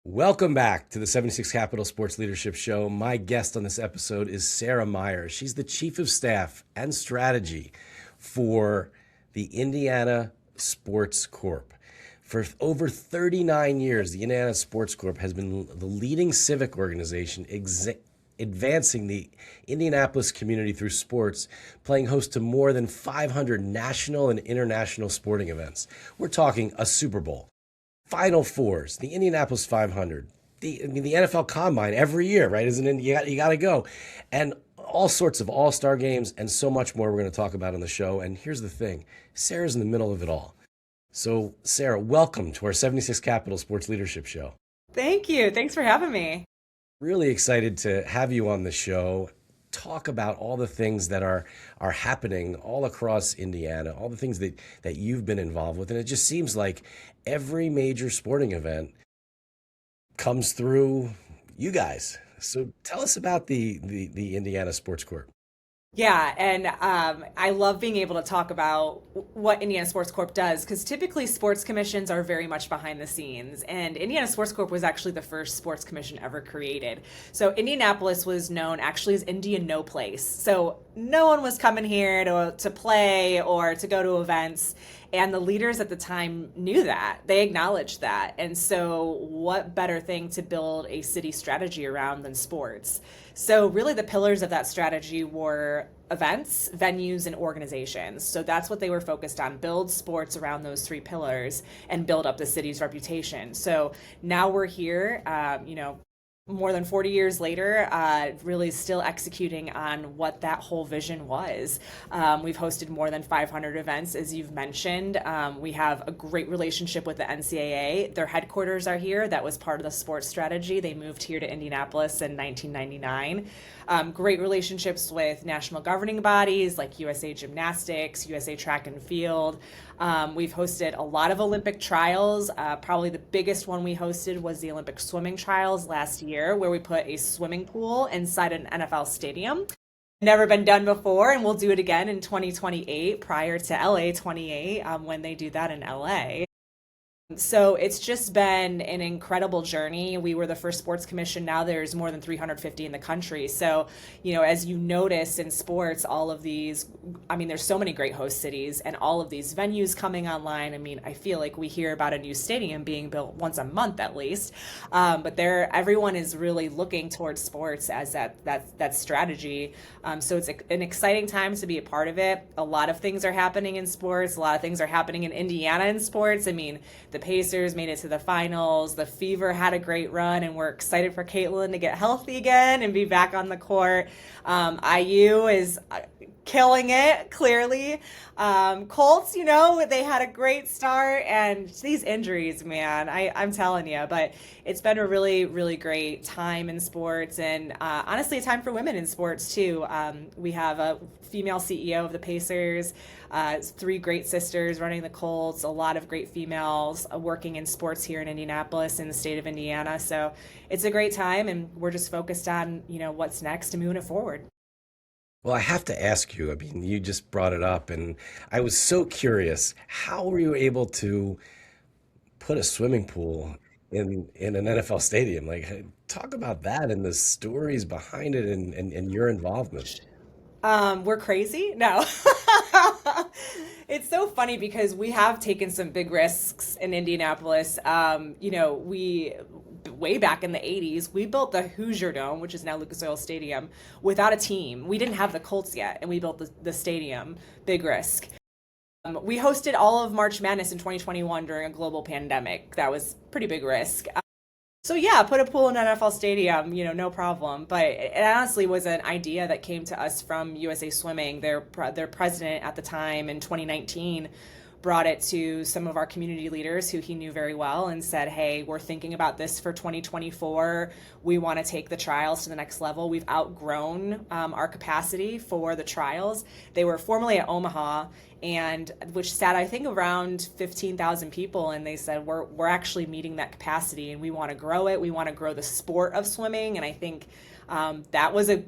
Welcome back to the 76 Capital Sports Leadership Show. My guest on this episode is Sarah Myer. She's the Chief of Staff and Strategy for the Indiana Sports Corp. For over 39 years, the Indiana Sports Corp has been the leading civic organization advancing the Indianapolis community through sports, playing host to more than 500 national and international sporting events. We're talking a Super Bowl, Final Fours, the Indianapolis 500, the NFL Combine every year, right? Isn't it? You got to go. And all sorts of all-star games and so much more we're going to talk about on the show. And here's the thing. Sarah's in the middle of it all. So, Sarah, welcome to our 76 Capital Sports Leadership Show. Thank you. Thanks for having me. Really excited to have you on the show. Talk about all the things that are happening all across Indiana, all the things that you've been involved with. And it just seems like every major sporting event comes through you guys. So tell us about the Indiana Sports Corp. Yeah, and I love being able to talk about what Indiana Sports Corp does, because typically sports commissions are very much behind the scenes, and Indiana Sports Corp was actually the first sports commission ever created. So Indianapolis was known actually as India No Place. So no one was coming here to play or to go to events. And the leaders at the time knew that. They acknowledged that. And so what better thing to build a city strategy around than sports? So really the pillars of that strategy were events, venues, and organizations. So that's what they were focused on: build sports around those three pillars and build up the city's reputation. So now we're here, more than 40 years later, really still executing on what that whole vision was. We've hosted more than 500 events, as you've mentioned. We have a great relationship with the NCAA. Their headquarters are here. That was part of the sports strategy. They moved here to Indianapolis in 1999. Great relationships with national governing bodies like USA Gymnastics, USA Track and Field. We've hosted a lot of Olympic trials. Probably the biggest one we hosted was the Olympic swimming trials last year, where we put a swimming pool inside an NFL stadium. Never been done before, and we'll do it again in 2028 prior to LA 28 when they do that in LA. So it's just been an incredible journey. We were the first sports commission. Now there's more than 350 in the country. So, as you notice in sports, all of these, there's so many great host cities and all of these venues coming online. I feel like we hear about a new stadium being built once a month at least. But everyone is really looking towards sports as that strategy. So it's an exciting time to be a part of it. A lot of things are happening in sports. A lot of things are happening in Indiana in sports. The Pacers made it to the finals. The Fever had a great run, and we're excited for Caitlin to get healthy again and be back on the court. IU is killing it, clearly. Colts, they had a great start, and these injuries, man, I'm telling you, but it's been a really, really great time in sports, and honestly, a time for women in sports, too. We have a female CEO of the Pacers, 3 great sisters running the Colts, a lot of great females working in sports here in Indianapolis, in the state of Indiana, so it's a great time, and we're just focused on, what's next and moving it forward. Well, I have to ask you, you just brought it up, and I was so curious. How were you able to put a swimming pool in an NFL stadium? Like, talk about that and the stories behind it and your involvement. We're crazy? No. It's so funny because we have taken some big risks in Indianapolis. We way back in the 80s, we built the Hoosier Dome, which is now Lucas Oil Stadium, without a team. We didn't have the Colts yet, and we built the stadium. Big risk. We hosted all of March Madness in 2021 during a global pandemic. That was pretty big risk. So yeah, put a pool in an NFL stadium, no problem. But it honestly was an idea that came to us from USA Swimming. Their president at the time in 2019 brought it to some of our community leaders who he knew very well and said, hey, we're thinking about this for 2024. We want to take the trials to the next level. We've outgrown our capacity for the trials. They were formerly at Omaha, and which sat, I think, around 15,000 people. And they said, we're actually meeting that capacity, and we want to grow it. We want to grow the sport of swimming. And I think that was a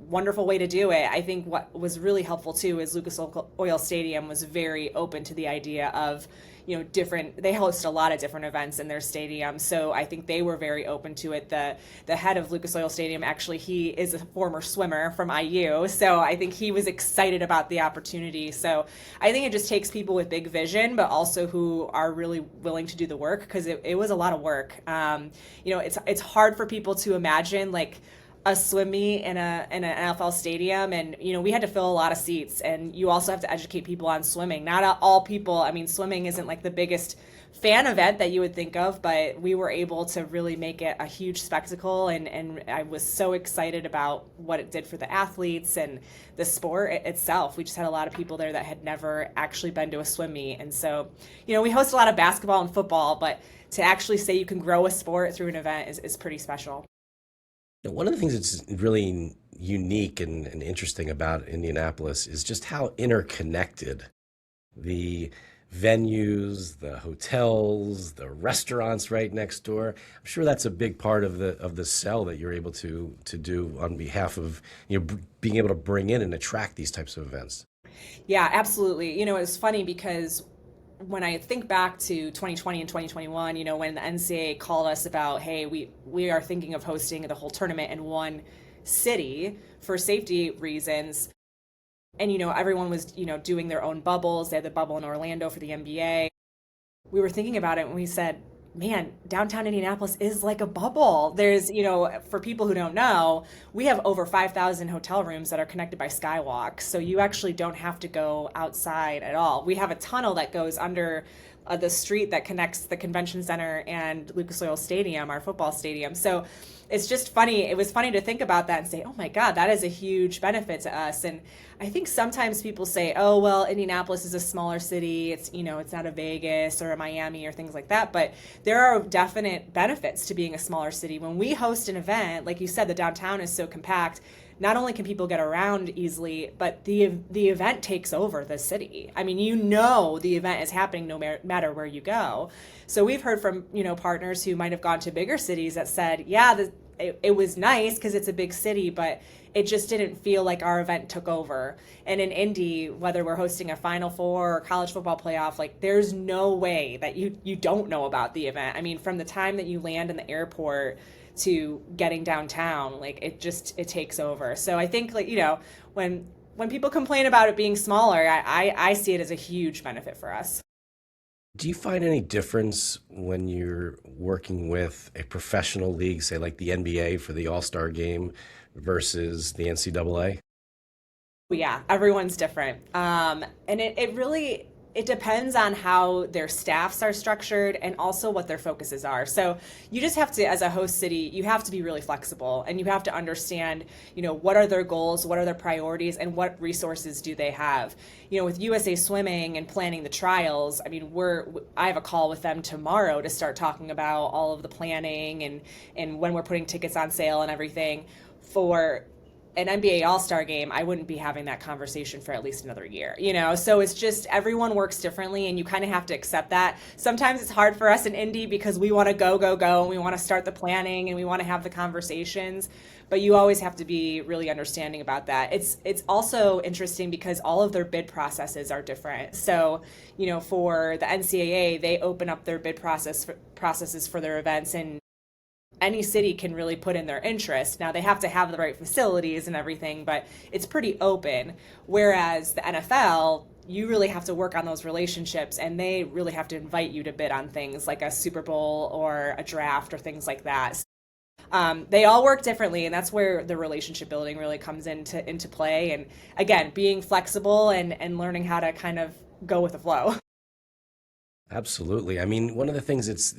wonderful way to do it. I think what was really helpful too is Lucas Oil Stadium was very open to the idea of, different, they host a lot of different events in their stadium. So I think they were very open to it. The head of Lucas Oil Stadium, actually, he is a former swimmer from IU. So I think he was excited about the opportunity. So I think it just takes people with big vision, but also who are really willing to do the work, because it was a lot of work. It's hard for people to imagine like a swim meet in an NFL stadium, and we had to fill a lot of seats, and you also have to educate people on swimming. Not all people, I mean, swimming isn't like the biggest fan event that you would think of, but we were able to really make it a huge spectacle, and I was so excited about what it did for the athletes and the sport itself. We just had a lot of people there that had never actually been to a swim meet, and so we host a lot of basketball and football, but to actually say you can grow a sport through an event is pretty special. One of the things that's really unique and interesting about Indianapolis is just how interconnected the venues, the hotels, the restaurants right next door. I'm sure that's a big part of the sell that you're able to do on behalf of being able to bring in and attract these types of events. Yeah, absolutely. It's funny because when I think back to 2020 and 2021, when the NCAA called us about, hey, we are thinking of hosting the whole tournament in one city for safety reasons. And, everyone was, doing their own bubbles. They had the bubble in Orlando for the NBA. We were thinking about it and we said, man, downtown Indianapolis is like a bubble. There's, for people who don't know, we have over 5,000 hotel rooms that are connected by skywalks. So you actually don't have to go outside at all. We have a tunnel that goes under the street that connects the convention center and Lucas Oil Stadium, our football stadium. So it's just funny. It was funny to think about that and say, oh my God, that is a huge benefit to us. And I think sometimes people say, oh, well, Indianapolis is a smaller city. It's, it's not a Vegas or a Miami or things like that. But there are definite benefits to being a smaller city. When we host an event, like you said, the downtown is so compact. Not only can people get around easily, but the event takes over the city. I mean, the event is happening no matter where you go. So we've heard from, partners who might have gone to bigger cities that said, yeah, it was nice because it's a big city, but it just didn't feel like our event took over. And in Indy, whether we're hosting a Final Four or college football playoff, like there's no way that you don't know about the event. I mean, from the time that you land in the airport to getting downtown, like it takes over. So I think when people complain about it being smaller, I see it as a huge benefit for us. Do you find any difference when you're working with a professional league, say like the NBA for the All-Star game versus the NCAA? Yeah, everyone's different. And it depends on how their staffs are structured and also what their focuses are. So you just have to, as a host city, you have to be really flexible and you have to understand, what are their goals, what are their priorities, and what resources do they have. With USA Swimming and planning the trials, I mean, I have a call with them tomorrow to start talking about all of the planning and when we're putting tickets on sale and everything. For an NBA All-Star game, I wouldn't be having that conversation for at least another year, So it's just everyone works differently and you kind of have to accept that. Sometimes it's hard for us in Indy because we want to go, and we want to start the planning and we want to have the conversations, but you always have to be really understanding about that. It's also interesting because all of their bid processes are different. So, for the NCAA, they open up their bid processes for their events, and any city can really put in their interest. Now they have to have the right facilities and everything, but it's pretty open. Whereas the NFL, you really have to work on those relationships and they really have to invite you to bid on things like a Super Bowl or a draft or things like that. They all work differently, and that's where the relationship building really comes into play. And again, being flexible and learning how to kind of go with the flow. Absolutely. I mean, one of the things it's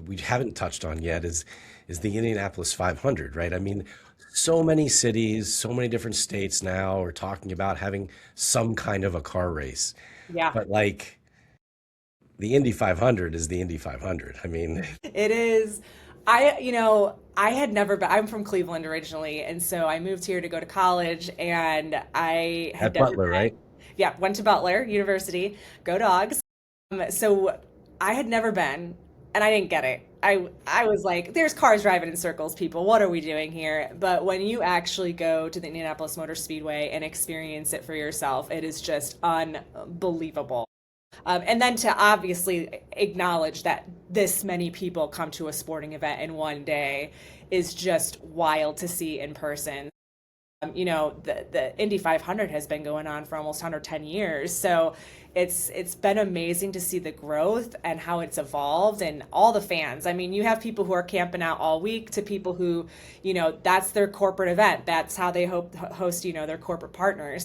we haven't touched on yet is the Indianapolis 500, right? I mean, so many cities, so many different states now are talking about having some kind of a car race. Yeah. But like the Indy 500 is the Indy 500. I mean, it is. I had never been, I'm from Cleveland originally, and so I moved here to go to college, and I had at never Butler, been. right? Yeah, went to Butler University, go Dogs. So I had never been, and I didn't get it. I was like, there's cars driving in circles, people. What are we doing here? But when you actually go to the Indianapolis Motor Speedway and experience it for yourself, it is just unbelievable. And then to obviously acknowledge that this many people come to a sporting event in one day is just wild to see in person. The Indy 500 has been going on for almost 110 years. So it's been amazing to see the growth and how it's evolved and all the fans. I mean, you have people who are camping out all week to people who, that's their corporate event. That's how they host, their corporate partners.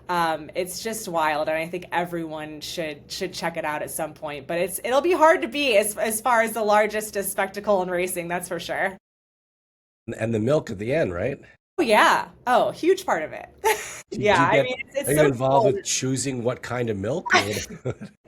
It's just wild, and I think everyone should check it out at some point. But it'll be hard to beat as far as the largest spectacle in racing, that's for sure. And the milk at the end, right? Oh yeah. Oh, huge part of it. Yeah, I mean, it's are you so involved cool. with choosing what kind of milk?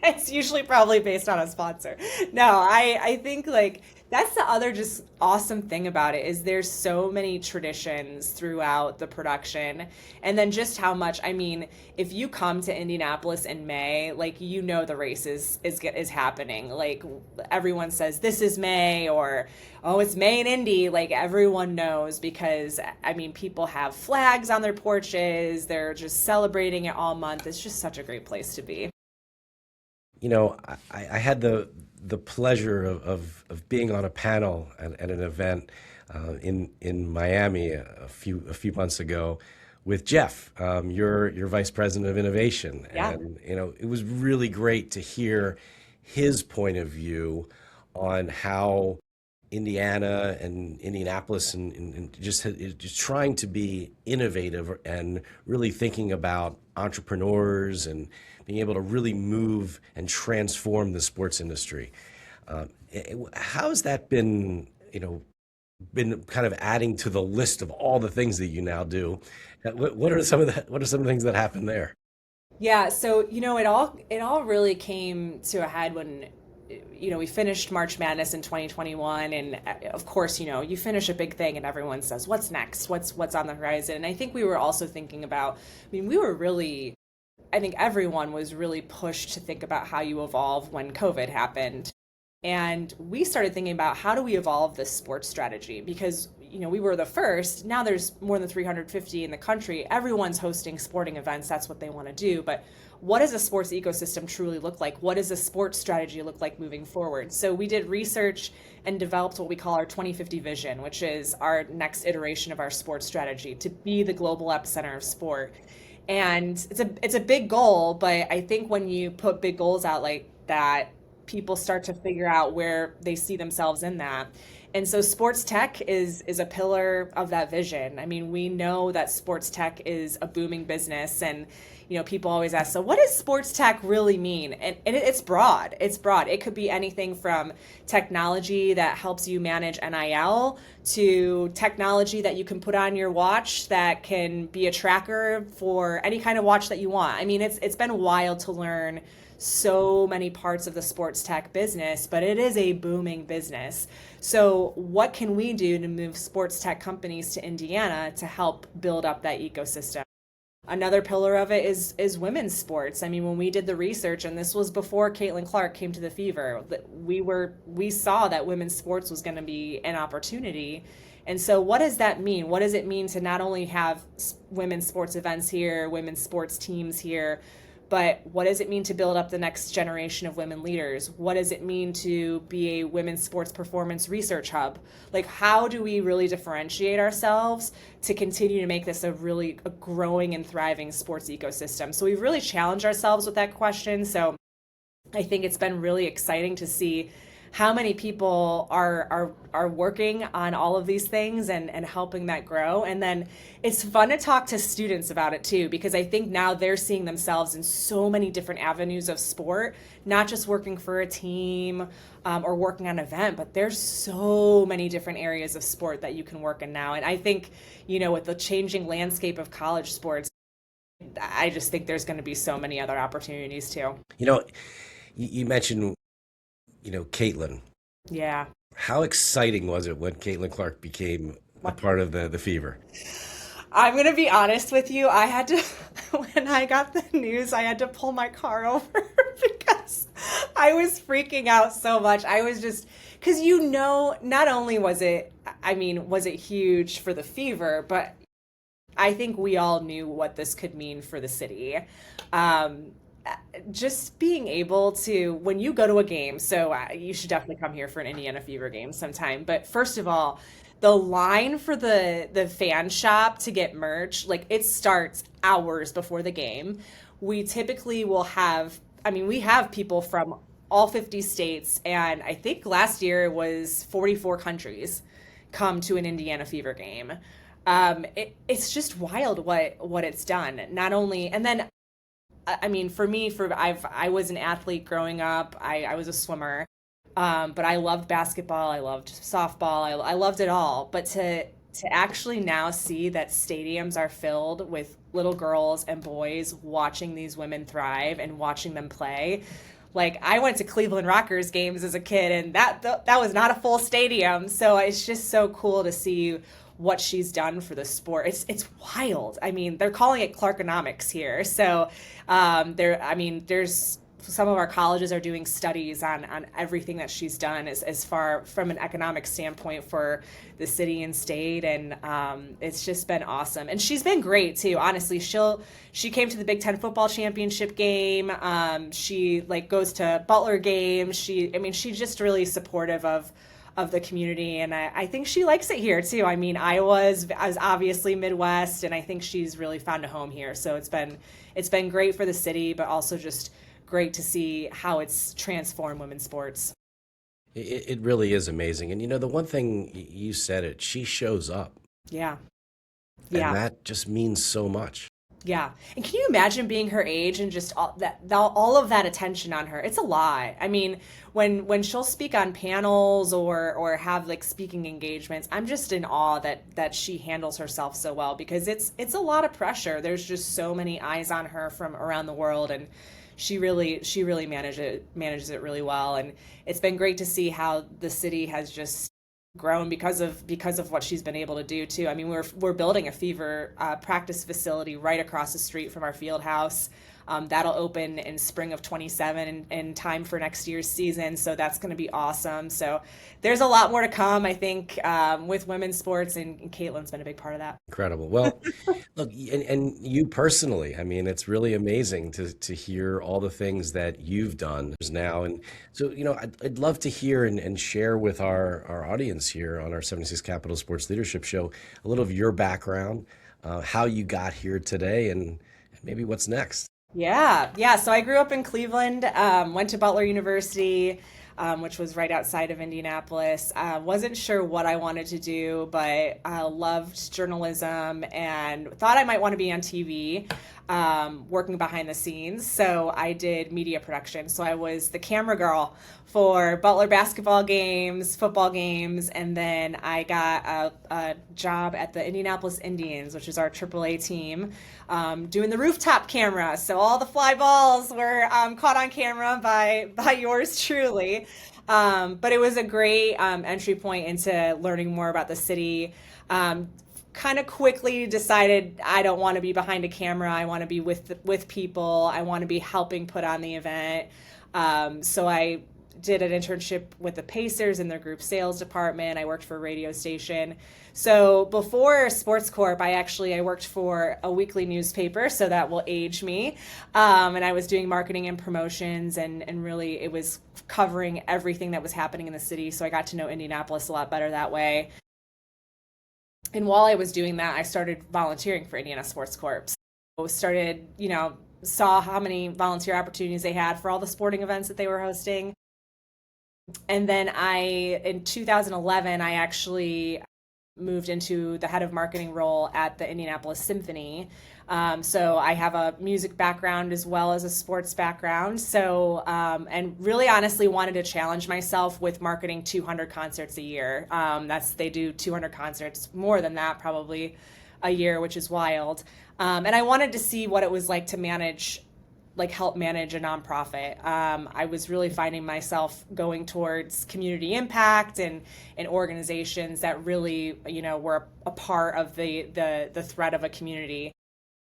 It's usually probably based on a sponsor. No, I think like that's the other just awesome thing about it is there's so many traditions throughout the production, and then just how much, I mean, if you come to Indianapolis in May, like the race is happening. Like everyone says this is May, or oh, it's May in Indy. Like everyone knows, because I mean people have flags on their porches. They're just celebrating it all month. It's just such a great place to be. I had the pleasure of being on a panel at an event in Miami a few months ago with Jeff, your vice president of innovation, Yeah. and it was really great to hear his point of view on how Indiana and Indianapolis and just trying to be innovative and really thinking about entrepreneurs and being able to really move and transform the sports industry. How has that been kind of adding to the list of all the things that you now do? What are some of the things that happen there? Yeah, so it all really came to a head when we finished March Madness in 2021, and of course, you finish a big thing and everyone says, "What's next? What's on the horizon?" And I think we were also thinking about, I mean, I think everyone was really pushed to think about how you evolve when COVID happened. And we started thinking about how do we evolve this sports strategy, because we were the first. Now there's more than 350 in the country. Everyone's hosting sporting events. That's what they want to do. But what does a sports ecosystem truly look like? What does a sports strategy look like moving forward? So we did research and developed what we call our 2050 vision, which is our next iteration of our sports strategy to be the global epicenter of sport. And it's a big goal, but I think when you put big goals out like that, people start to figure out where they see themselves in that. And so sports tech is a pillar of that vision. I mean, we know that sports tech is a booming business, and people always ask, so what does sports tech really mean? And it's broad. It's broad. It could be anything from technology that helps you manage NIL to technology that you can put on your watch that can be a tracker for any kind of watch that you want. I mean, it's been wild to learn so many parts of the sports tech business, but it is a booming business. So what can we do to move sports tech companies to Indiana to help build up that ecosystem? Another pillar of it is women's sports. I mean, when we did the research, and this was before Caitlin Clark came to the Fever, we saw that women's sports was going to be an opportunity. And so what does that mean? What does it mean to not only have women's sports events here, women's sports teams here, but what does it mean to build up the next generation of women leaders? What does it mean to be a women's sports performance research hub? Like, how do we really differentiate ourselves to continue to make this a growing and thriving sports ecosystem? So we've really challenged ourselves with that question. So I think it's been really exciting to see how many people are working on all of these things and helping that grow. And then it's fun to talk to students about it too, because I think now they're seeing themselves in so many different avenues of sport, not just working for a team or working on an event, but there's so many different areas of sport that you can work in now. And I think, with the changing landscape of college sports, I just think there's going to be so many other opportunities too. You mentioned Caitlin. Yeah. How exciting was it when Caitlin Clark became a part of the Fever? I'm going to be honest with you. I had to, when I got the news, I had to pull my car over because I was freaking out so much. I was just, because not only was it huge for the Fever, but I think we all knew what this could mean for the city. just being able to, when you go to a game, so you should definitely come here for an Indiana Fever game sometime. But first of all, the line for the fan shop to get merch, like it starts hours before the game. We typically will have, I mean, we have people from all 50 states, and I think last year it was 44 countries come to an Indiana Fever game. It's just wild what it's done. Not only, and then I mean, for me, I was an athlete growing up. I was a swimmer, but I loved basketball. I loved softball. I loved it all. But to actually now see that stadiums are filled with little girls and boys watching these women thrive and watching them play. Like I went to Cleveland Rockers games as a kid, and that was not a full stadium. So it's just so cool to see what she's done for the sport. It's wild. I mean, they're calling it Clarkonomics here. So there's some of our colleges are doing studies on everything that she's done as far from an economic standpoint for the city and state, and it's just been awesome. And she's been great too. Honestly, she came to the Big Ten football championship game. She like goes to Butler games. She's just really supportive of the community, and I think she likes it here too. I mean, I was obviously Midwest, and I think she's really found a home here. So it's been great for the city, but also just great to see how it's transformed women's sports. It really is amazing. And the one thing you said it, she shows up. Yeah. And that just means so much. Yeah. And can you imagine being her age and just all of that attention on her? It's a lot. I mean, when she'll speak on panels or have like speaking engagements, I'm just in awe that she handles herself so well, because it's a lot of pressure. There's just so many eyes on her from around the world, and she really manages it really well. And it's been great to see how the city has just grown because of what she's been able to do too. I mean, we're building a Fever practice facility right across the street from our field house. That'll open in spring of 27 in time for next year's season. So that's going to be awesome. So there's a lot more to come, I think, with women's sports, and Caitlin's been a big part of that. Incredible. Well, look, and you personally, I mean, it's really amazing to hear all the things that you've done now. And so, I'd love to hear and share with our audience here on our 76 Capital Sports Leadership Show a little of your background, how you got here today, and maybe what's next. Yeah. So I grew up in Cleveland, went to Butler University, which was right outside of Indianapolis. Wasn't sure what I wanted to do, but I loved journalism and thought I might want to be on TV, working behind the scenes. So I did media production. So I was the camera girl for Butler basketball games, football games, and then I got a job at the Indianapolis Indians, which is our AAA team, doing the rooftop camera. So all the fly balls were caught on camera by yours truly. But it was a great entry point into learning more about the city. Kind of quickly decided I don't want to be behind a camera. I want to be with people. I want to be helping put on the event. So I did an internship with the Pacers in their group sales department. I worked for a radio station. So before Sports Corp, I worked for a weekly newspaper, so that will age me. And I was doing marketing and promotions, and really it was covering everything that was happening in the city. So I got to know Indianapolis a lot better that way. And while I was doing that, I started volunteering for Indiana Sports Corp. So started, saw how many volunteer opportunities they had for all the sporting events that they were hosting. And then in 2011, I actually moved into the head of marketing role at the Indianapolis Symphony. So I have a music background as well as a sports background. So, and really honestly wanted to challenge myself with marketing 200 concerts a year. They do 200 concerts, more than that probably a year, which is wild. And I wanted to see what it was like to help manage a nonprofit. I was really finding myself going towards community impact and organizations that really, were a part of the thread of a community.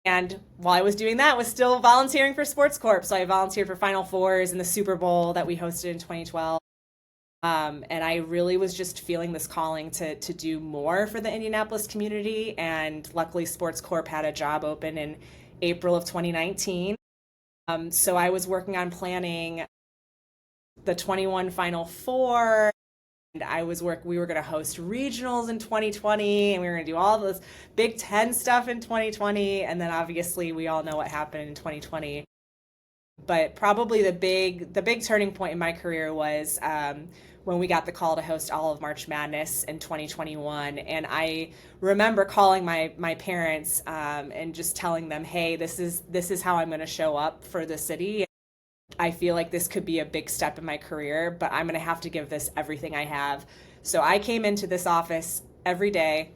And while I was doing that, I was still volunteering for Sports Corp. So I volunteered for Final Fours and the Super Bowl that we hosted in 2012. And I really was just feeling this calling to do more for the Indianapolis community. And luckily, Sports Corp had a job open in April of 2019. So I was working on planning the 21 Final Four. And we were going to host regionals in 2020, and we were going to do all this Big Ten stuff in 2020. And then obviously we all know what happened in 2020. But probably the big turning point in my career was when we got the call to host all of March Madness in 2021. And I remember calling my parents and just telling them, hey, this is how I'm going to show up for the city. I feel like this could be a big step in my career, but I'm going to have to give this everything I have. So I came into this office every day,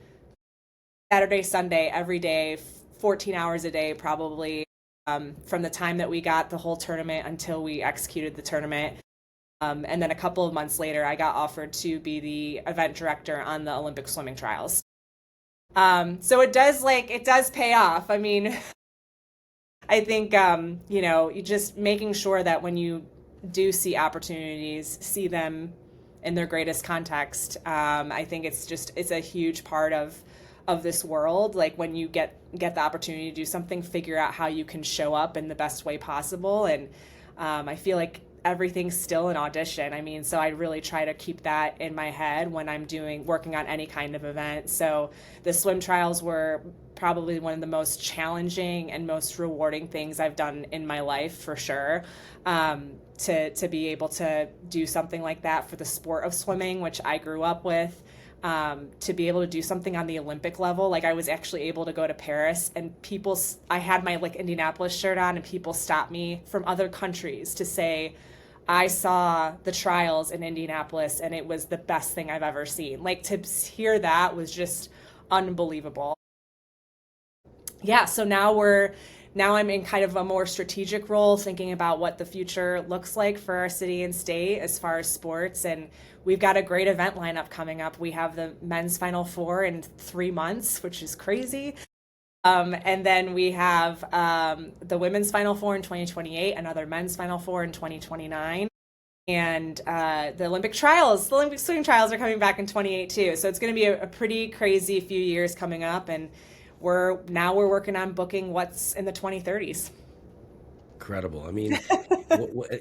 Saturday, Sunday, every day, 14 hours a day probably, from the time that we got the whole tournament until we executed the tournament. And then a couple of months later, I got offered to be the event director on the Olympic swimming trials. So it does pay off. I mean, I think, you just making sure that when you do see opportunities, see them in their greatest context. I think it's a huge part of this world. Like when you get the opportunity to do something, figure out how you can show up in the best way possible. And I feel like everything's still an audition. I mean, so I really try to keep that in my head when I'm working on any kind of event. So the swim trials were probably one of the most challenging and most rewarding things I've done in my life, for sure. To be able to do something like that for the sport of swimming, which I grew up with, to be able to do something on the Olympic level. Like I was actually able to go to Paris, and I had my Indianapolis shirt on, and people stopped me from other countries to say, I saw the trials in Indianapolis and it was the best thing I've ever seen. Like to hear that was just unbelievable. Yeah, so now I'm in kind of a more strategic role, thinking about what the future looks like for our city and state as far as sports. And we've got a great event lineup coming up. We have the men's Final Four in 3 months, which is crazy. And then we have the women's Final Four in 2028, another men's Final Four in 2029. And the Olympic swimming trials are coming back in 28 too. So it's going to be a pretty crazy few years coming up. And we're working on booking what's in the 2030s. Incredible. I mean,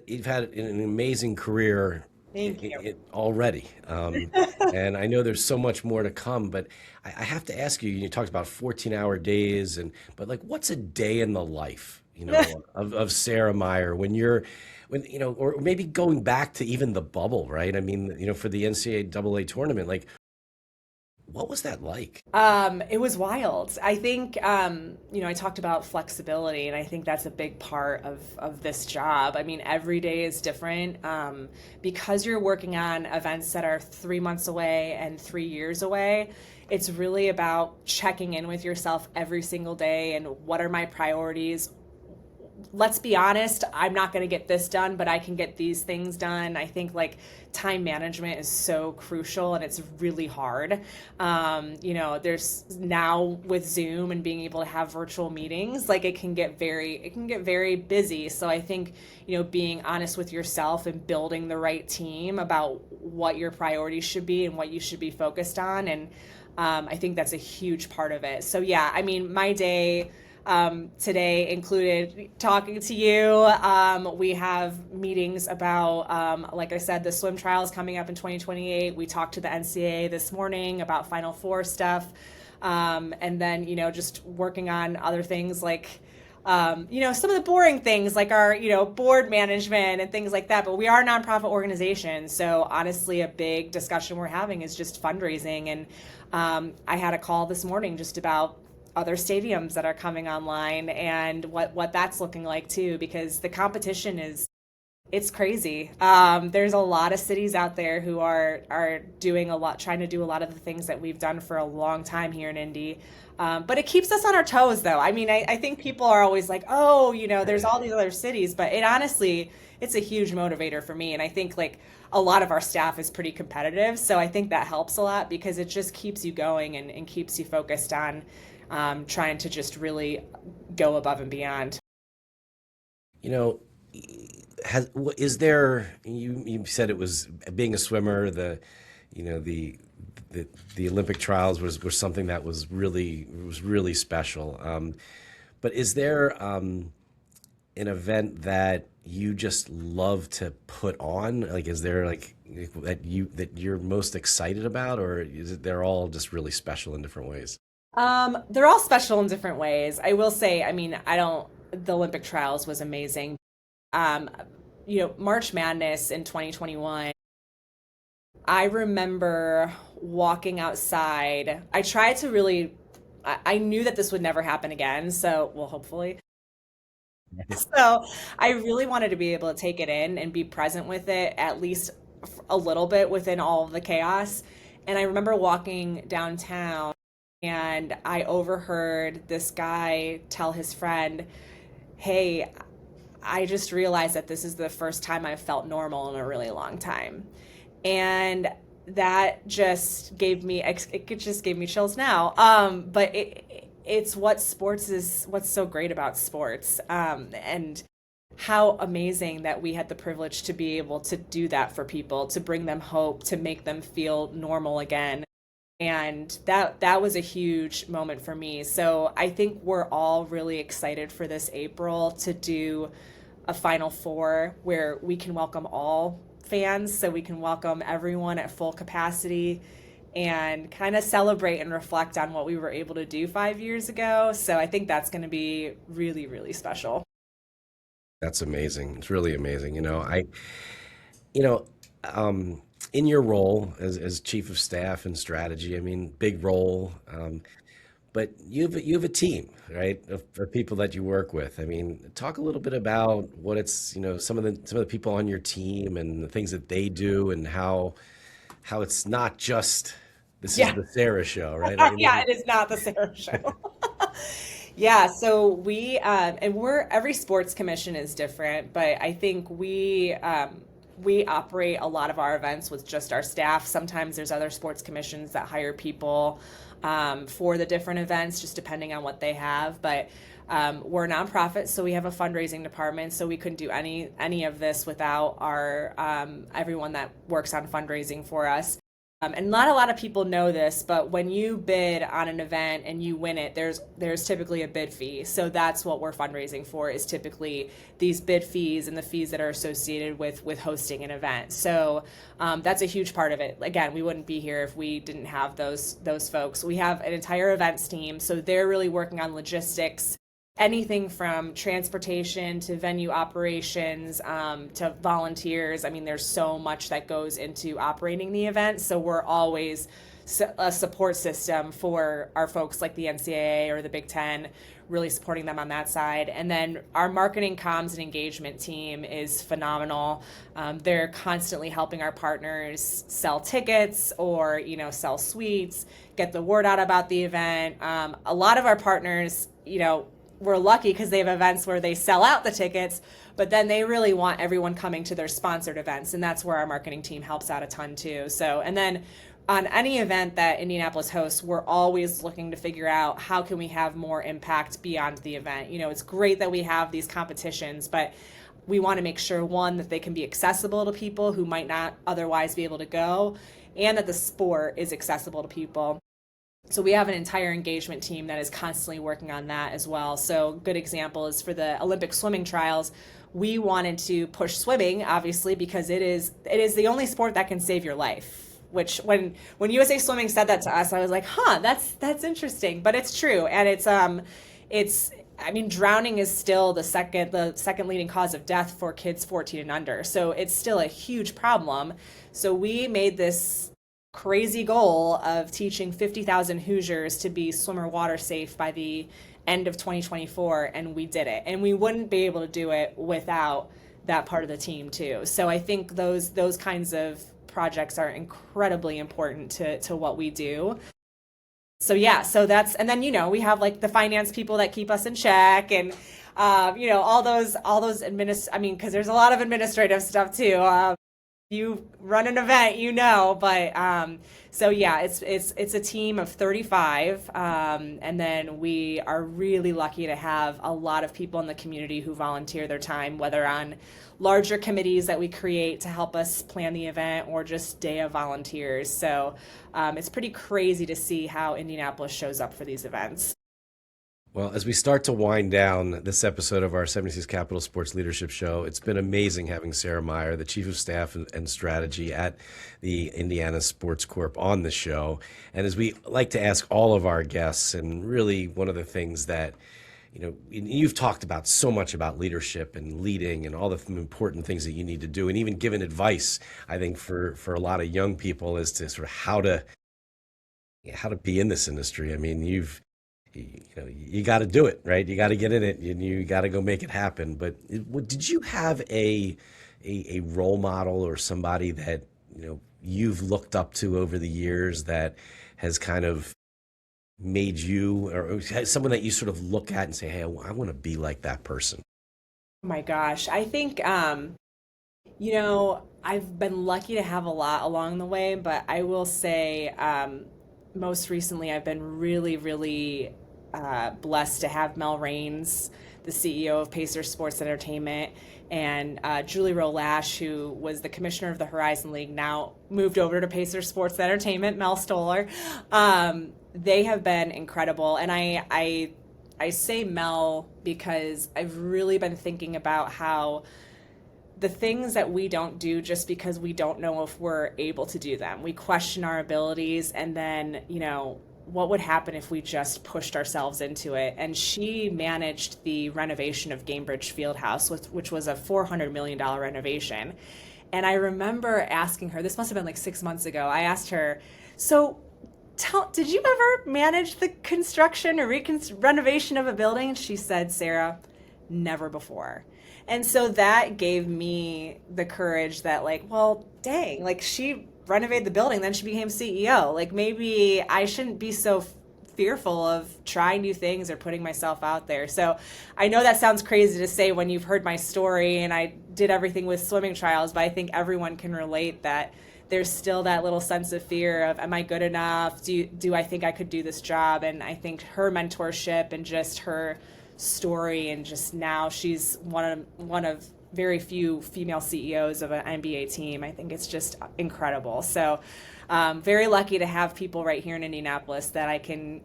you've had an amazing career. Thank you. Already. And I know there's so much more to come, but I have to ask you, you talked about 14-hour days, but like, what's a day in the life, of Sarah Myer or maybe going back to even the bubble, right? I mean, for the NCAA tournament, like, what was that like? It was wild. I think, I talked about flexibility, and I think that's a big part of this job. I mean, every day is different because you're working on events that are 3 months away and 3 years away. It's really about checking in with yourself every single day and what are my priorities. Let's be honest, I'm not going to get this done, but I can get these things done. I think time management is so crucial, and it's really hard. There's now with Zoom and being able to have virtual meetings, it can get very busy. So I think, being honest with yourself and building the right team about what your priorities should be and what you should be focused on. And I think that's a huge part of it. So yeah, I mean, my day today included talking to you. We have meetings about, like I said, the swim trials coming up in 2028. We talked to the NCAA this morning about Final Four stuff. And then, just working on other things like, some of the boring things like our, board management and things like that. But we are a nonprofit organization. So honestly, a big discussion we're having is just fundraising. And I had a call this morning just about other stadiums that are coming online and what that's looking like too, because the competition it's crazy. There's a lot of cities out there who are doing a lot, trying to do a lot of the things that we've done for a long time here in Indy. But it keeps us on our toes though. I mean, I think people are always like, oh, there's all these other cities, but it's a huge motivator for me. And I think a lot of our staff is pretty competitive. So I think that helps a lot because it just keeps you going and keeps you focused on trying to just really go above and beyond. Is there? You said it was being a swimmer. The Olympic trials were something that was really special. But is there an event that you just love to put on? Like, is there like that you're most excited about, or is it they're all just really special in different ways? They're all special in different ways. I will say, I mean, I don't, the Olympic trials was amazing. Um, March Madness in 2021, I remember walking outside. I tried to really, I knew that this would never happen again. So, well, hopefully. So I really wanted to be able to take it in and be present with it, at least a little bit within all of the chaos. And I remember walking downtown and I overheard this guy tell his friend, "Hey, I just realized that this is the first time I've felt normal in a really long time." And that just gave me, it just gave me chills now. But it's what sports is, what's so great about sports. And how amazing that we had the privilege to be able to do that for people, to bring them hope, to make them feel normal again. And that was a huge moment for me. So I think we're all really excited for this April to do a Final Four where we can welcome all fans, so we can welcome everyone at full capacity and kind of celebrate and reflect on what we were able to do 5 years ago. So I think that's going to be really, really special. That's amazing. It's really amazing. You know, in your role as chief of staff and strategy, I mean, big role. But you have a team, right, of people that you work with. I mean, talk a little bit about what it's, some of the people on your team and the things that they do, and how it's not just this is Yeah. the Sarah show, right? I Yeah, mean, it is not the Sarah show. Yeah, so and every sports commission is different, but I think we operate a lot of our events with just our staff. Sometimes there's other sports commissions that hire people for the different events, just depending on what they have. But we're a nonprofit, so we have a fundraising department. So we couldn't do any of this without our everyone that works on fundraising for us. And not a lot of people know this, but when you bid on an event and you win it, there's typically a bid fee. So that's what we're fundraising for, is typically these bid fees and the fees that are associated with hosting an event. So that's a huge part of it. Again, we wouldn't be here if we didn't have those folks. We have an entire events team, so they're really working on logistics, anything from transportation to venue operations, to volunteers. I mean, there's so much that goes into operating the event. So we're always a support system for our folks like the NCAA or the Big Ten, really supporting them on that side. And then our marketing, comms, and engagement team is phenomenal. They're constantly helping our partners sell tickets or, sell suites, get the word out about the event. A lot of our partners, we're lucky because they have events where they sell out the tickets, but then they really want everyone coming to their sponsored events. And that's where our marketing team helps out a ton too. So, and then on any event that Indianapolis hosts, we're always looking to figure out how can we have more impact beyond the event. It's great that we have these competitions, but we want to make sure, one, that they can be accessible to people who might not otherwise be able to go, and that the sport is accessible to people. So we have an entire engagement team that is constantly working on that as well. So good example is for the Olympic swimming trials. We wanted to push swimming, obviously, because it is the only sport that can save your life. Which when USA Swimming said that to us, I was like, that's interesting, but it's true, and it's. I mean, drowning is still the second leading cause of death for kids 14 and under. So it's still a huge problem. So we made this crazy goal of teaching 50,000 Hoosiers to be swimmer water safe by the end of 2024, and we did it. And we wouldn't be able to do it without that part of the team too. So I think those kinds of projects are incredibly important to what we do. So yeah, so that's, and then we have like the finance people that keep us in check, and all those I mean, because there's a lot of administrative stuff too. You run an event, but so yeah, it's a team of 35, and then we are really lucky to have a lot of people in the community who volunteer their time, whether on larger committees that we create to help us plan the event or just day of volunteers. So it's pretty crazy to see how Indianapolis shows up for these events. Well, as we start to wind down this episode of our 76 Capital Sports Leadership Show, it's been amazing having Sarah Myer, the Chief of Staff and Strategy at the Indiana Sports Corp, on the show. And as we like to ask all of our guests, and really one of the things that, you've talked about so much about leadership and leading and all the important things that you need to do, and even given advice, I think, for a lot of young people as to sort of how to be in this industry. I mean, you got to do it, right? You got to get in it, and you got to go make it happen. But did you have a role model or somebody that you've looked up to over the years that has kind of made you, or someone that you sort of look at and say, hey, I want to be like that person? Oh my gosh, I think I've been lucky to have a lot along the way, but I will say most recently I've been really, really blessed to have Mel Raines, the CEO of Pacers Sports Entertainment, and Julie Rolash, who was the commissioner of the Horizon League, now moved over to Pacers Sports Entertainment, Mel Stoller. They have been incredible. And I say Mel because I've really been thinking about how the things that we don't do just because we don't know if we're able to do them. We question our abilities, and then, what would happen if we just pushed ourselves into it? And she managed the renovation of Gamebridge Fieldhouse, which was a $400 million renovation. And I remember asking her, this must have been like 6 months ago, I asked her, so did you ever manage the construction or renovation of a building? And she said, Sarah, never before. And so that gave me the courage that, like, well, dang, like, she renovated the building, then she became CEO. Like, maybe I shouldn't be so fearful of trying new things or putting myself out there. So I know that sounds crazy to say when you've heard my story and I did everything with swimming trials, but I think everyone can relate that there's still that little sense of fear of, am I good enough? Do I think I could do this job? And I think her mentorship and just her story, and just now she's one of very few female CEOs of an NBA team. I think it's just incredible. So very lucky to have people right here in Indianapolis that I can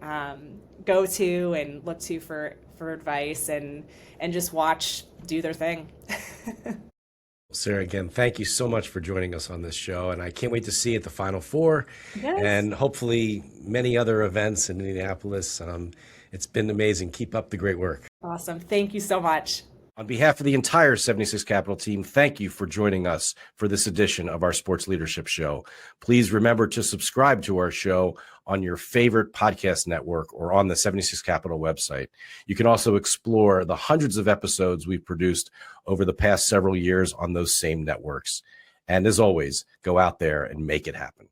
go to and look to for advice and just watch do their thing. Sarah, again, thank you so much for joining us on this show, and I can't wait to see you at the Final Four. Yes. And hopefully many other events in Indianapolis. It's been amazing. Keep up the great work. Awesome. Thank you so much. On behalf of the entire 76 Capital team, thank you for joining us for this edition of our Sports Leadership Show. Please remember to subscribe to our show on your favorite podcast network or on the 76 Capital website. You can also explore the hundreds of episodes we've produced over the past several years on those same networks. And as always, go out there and make it happen.